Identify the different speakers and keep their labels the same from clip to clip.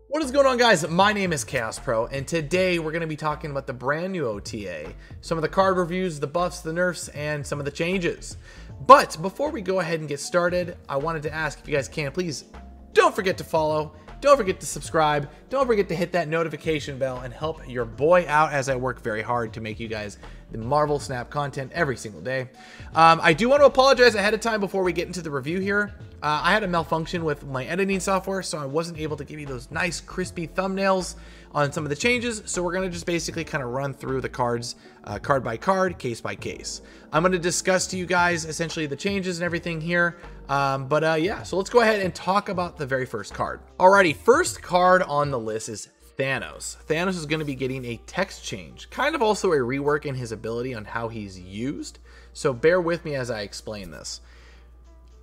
Speaker 1: What is going on, guys? My name is Chaos Pro, and today we're going to be talking about the brand new OTA, some of the card reviews, the buffs, the nerfs, and some of the changes. But before we go ahead and get started, I wanted to ask if you guys can, please don't forget to follow, don't forget to subscribe, don't forget to hit that notification bell and help your boy out as I work very hard to make you guys the Marvel Snap content every single day. I do want to apologize ahead of time before we get into the review here. I had a malfunction with my editing software, so I wasn't able to give you those nice crispy thumbnails on some of the changes. So we're going to just basically kind of run through the cards card by card, case by case. I'm going to discuss to you guys essentially the changes and everything here. Yeah, so let's go ahead and talk about the very first card. Alrighty, first card on the list is Thanos. Thanos is going to be getting a text change, kind of also a rework in his ability on how he's used. So bear with me as I explain this.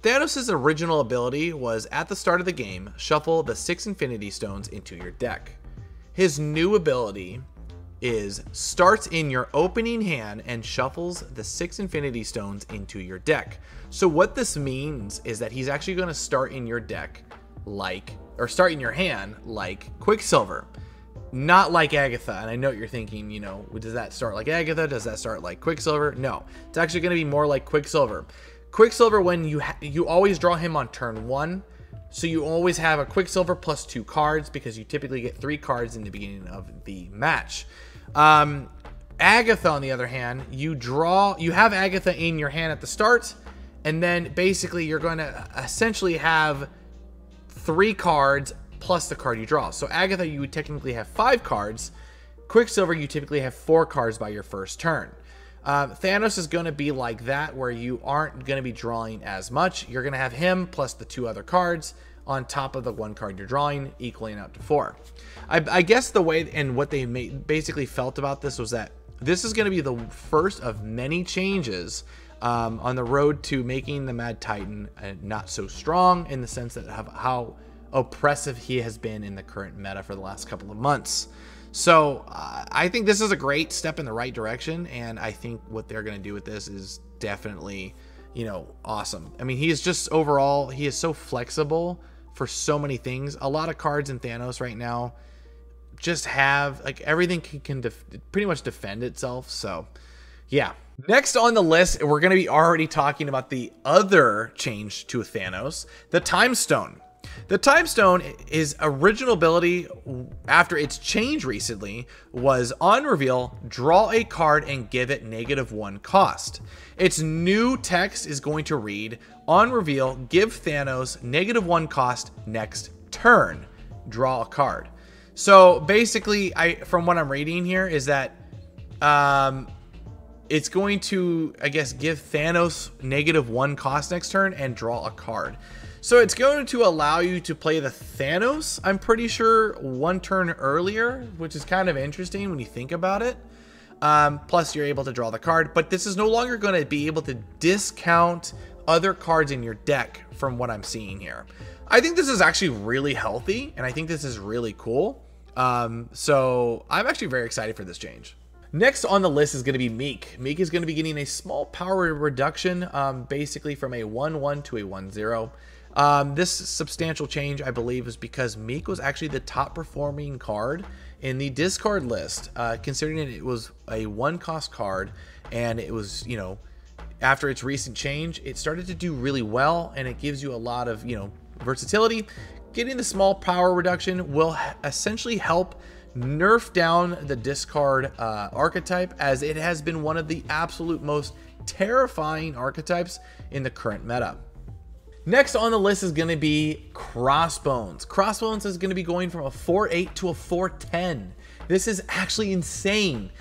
Speaker 1: Thanos' original ability was, at the start of the game, shuffle the 6 Infinity Stones into your deck. His new ability is starts in your opening hand and shuffles the 6 Infinity Stones into your deck. So what this means is that he's actually going to start in your deck start in your hand like Quicksilver, not like Agatha. And I know what you're thinking, you know, does that start like Agatha? Does that start like Quicksilver? No, it's actually going to be more like Quicksilver. Quicksilver, when you always draw him on turn 1, so you always have a Quicksilver plus 2 cards because you typically get 3 cards in the beginning of the match. Agatha, on the other hand, you have Agatha in your hand at the start, and then basically you're going to essentially have 3 cards plus the card you draw. So Agatha, you would technically have 5 cards. Quicksilver, you typically have 4 cards by your first turn. Thanos is going to be like that, where you aren't going to be drawing as much. You're going to have him plus the 2 other cards on top of the 1 card you're drawing, equaling out to 4. I guess the way and what they basically felt about this was that this is going to be the first of many changes on the road to making the Mad Titan not so strong, in the sense that how oppressive he has been in the current meta for the last couple of months. So I think this is a great step in the right direction, and I think what they're going to do with this is definitely, you know, awesome. I mean, he is just overall, he is so flexible for so many things. A lot of cards in Thanos right now just have, like, everything can pretty much defend itself. So yeah. Next on the list, we're going to be already talking about the other change to Thanos, the Time Stone. The Time Stone, his original ability after its change recently was, on reveal, draw a card and give it -1 cost. Its new text is going to read, on reveal, give Thanos -1 cost next turn, draw a card. So basically, from what I'm reading here, is that it's going to, I guess, give Thanos -1 cost next turn and draw a card. So it's going to allow you to play the Thanos, I'm pretty sure, 1 turn earlier, which is kind of interesting when you think about it. Plus, you're able to draw the card, but this is no longer going to be able to discount other cards in your deck from what I'm seeing here. I think this is actually really healthy, and I think this is really cool. So I'm actually very excited for this change. Next on the list is going to be Meek. Meek is going to be getting a small power reduction, basically from a 1/1 to a 1/0. This substantial change, I believe, is because Meek was actually the top performing card in the discard list, considering it was a 1 cost card, and it was, you know, after its recent change, it started to do really well, and it gives you a lot of, you know, versatility. Getting the small power reduction will essentially help nerf down the discard archetype, as it has been one of the absolute most terrifying archetypes in the current meta. Next on the list is going to be Crossbones. Crossbones is going to be going from a 4/8 to a 4/10. This is actually insane.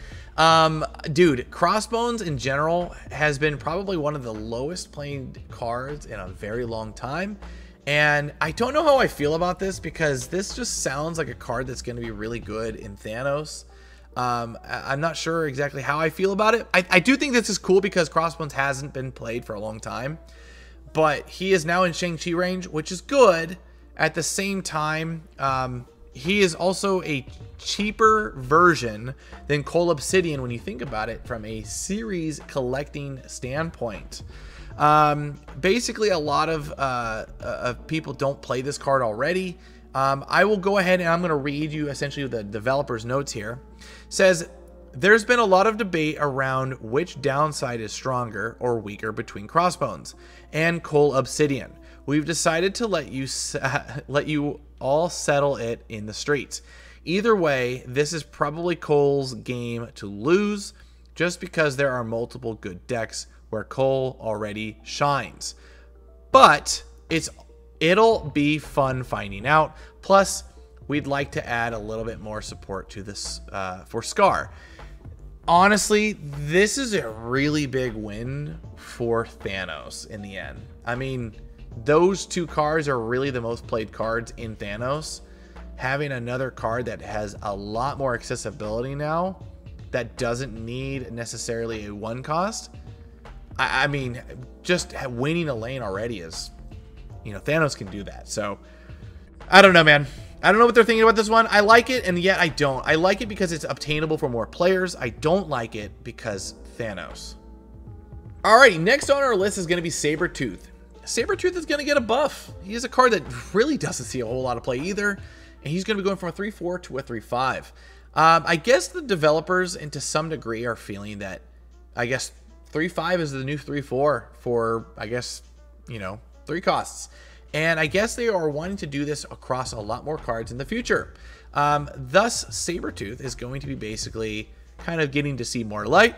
Speaker 1: Dude, Crossbones in general has been probably one of the lowest played cards in a very long time. And I don't know how I feel about this, because this just sounds like a card that's going to be really good in Thanos. I'm not sure exactly how I feel about it. I do think this is cool because Crossbones hasn't been played for a long time. But he is now in Shang-Chi range, which is good. At the same time, he is also a cheaper version than Cole Obsidian when you think about it from a series collecting standpoint. Basically, a lot of people don't play this card already. I will go ahead and I'm going to read you essentially the developer's notes here. It says, there's been a lot of debate around which downside is stronger or weaker between Crossbones and Coal Obsidian. We've decided to let you all settle it in the streets. Either way, this is probably Coal's game to lose, just because there are multiple good decks where Coal already shines. But it'll be fun finding out. Plus, we'd like to add a little bit more support to this for Scar. Honestly, this is a really big win for Thanos in the end. I mean, those two cards are really the most played cards in Thanos. Having another card that has a lot more accessibility now, that doesn't need necessarily a one cost. I mean, just winning a lane already is, you know, Thanos can do that. So, I don't know, man. I don't know what they're thinking about this one. I like it, and yet I don't. I like it because it's obtainable for more players. I don't like it because Thanos. Alrighty, next on our list is going to be Sabertooth. Sabertooth is going to get a buff. He is a card that really doesn't see a whole lot of play either, and he's going to be going from a 3-4 to a 3-5. I guess the developers, and to some degree, are feeling that, I guess, 3-5 is the new 3-4 for, I guess, you know, 3 costs. And I guess they are wanting to do this across a lot more cards in the future. Thus, Sabertooth is going to be basically kind of getting to see more light.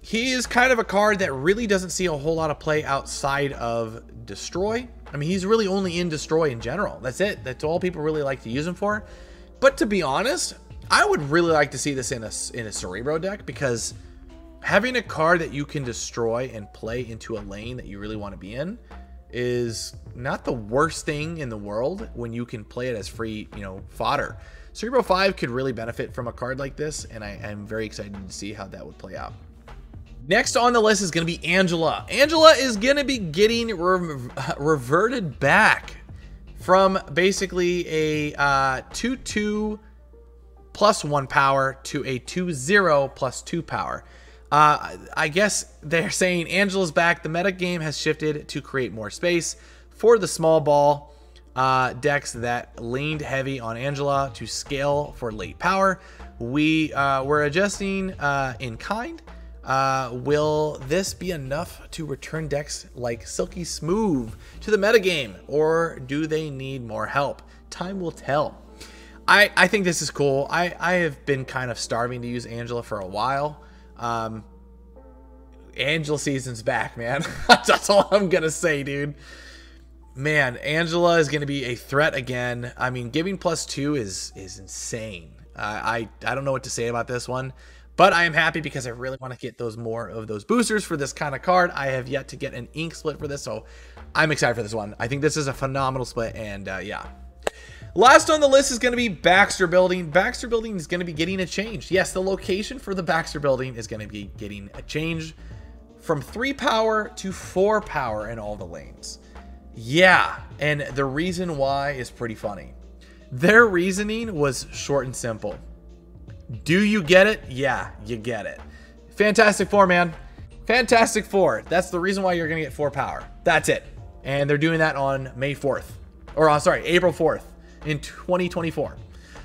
Speaker 1: He is kind of a card that really doesn't see a whole lot of play outside of Destroy. I mean, he's really only in Destroy in general. That's it. That's all people really like to use him for. But to be honest, I would really like to see this in a Cerebro deck, because having a card that you can destroy and play into a lane that you really want to be in is not the worst thing in the world when you can play it as free, you know, fodder. Cerebro 5 could really benefit from a card like this, and I am very excited to see how that would play out. Next on the list is going to be Angela. Angela is going to be getting reverted back from basically a 2-2 plus 1 power to a 2-0 plus 2 power. I guess they're saying Angela's back. The meta game has shifted to create more space for the small ball decks that leaned heavy on Angela to scale for late power. We're adjusting in kind. Will this be enough to return decks like Silky Smooth to the metagame, or do they need more help? Time will tell. I think this is cool. I have been kind of starving to use Angela for a while. Angela season's back, man. That's all I'm gonna say, dude. Man, Angela is gonna be a threat again. I mean, giving +2 is insane. I don't know what to say about this one, but I am happy because I really want to get those more of those boosters for this kind of card. I have yet to get an ink split for this, so I'm excited for this one. I think this is a phenomenal split, and yeah. Last on the list is going to be Baxter Building. Baxter Building is going to be getting a change. Yes, the location for the Baxter Building is going to be getting a change from 3 power to 4 power in all the lanes. Yeah, and the reason why is pretty funny. Their reasoning was short and simple. Do you get it? Yeah, you get it. Fantastic Four, man. Fantastic Four. That's the reason why you're going to get 4 power. That's it. And they're doing that on May 4th. Or, sorry, April 4th. In 2024.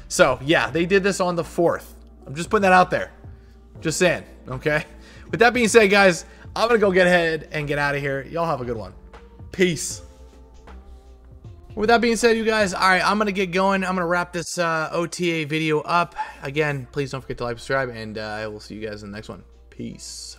Speaker 1: So yeah, they did this on the 4th. I'm just putting that out there. Just saying, okay? With that being said, guys, I'm gonna go get ahead and get out of here. Y'all have a good one. Peace. With that being said, you guys, all right, I'm gonna get going. I'm gonna wrap this OTA video up. Again, please don't forget to like, subscribe, and I will see you guys in the next one. Peace.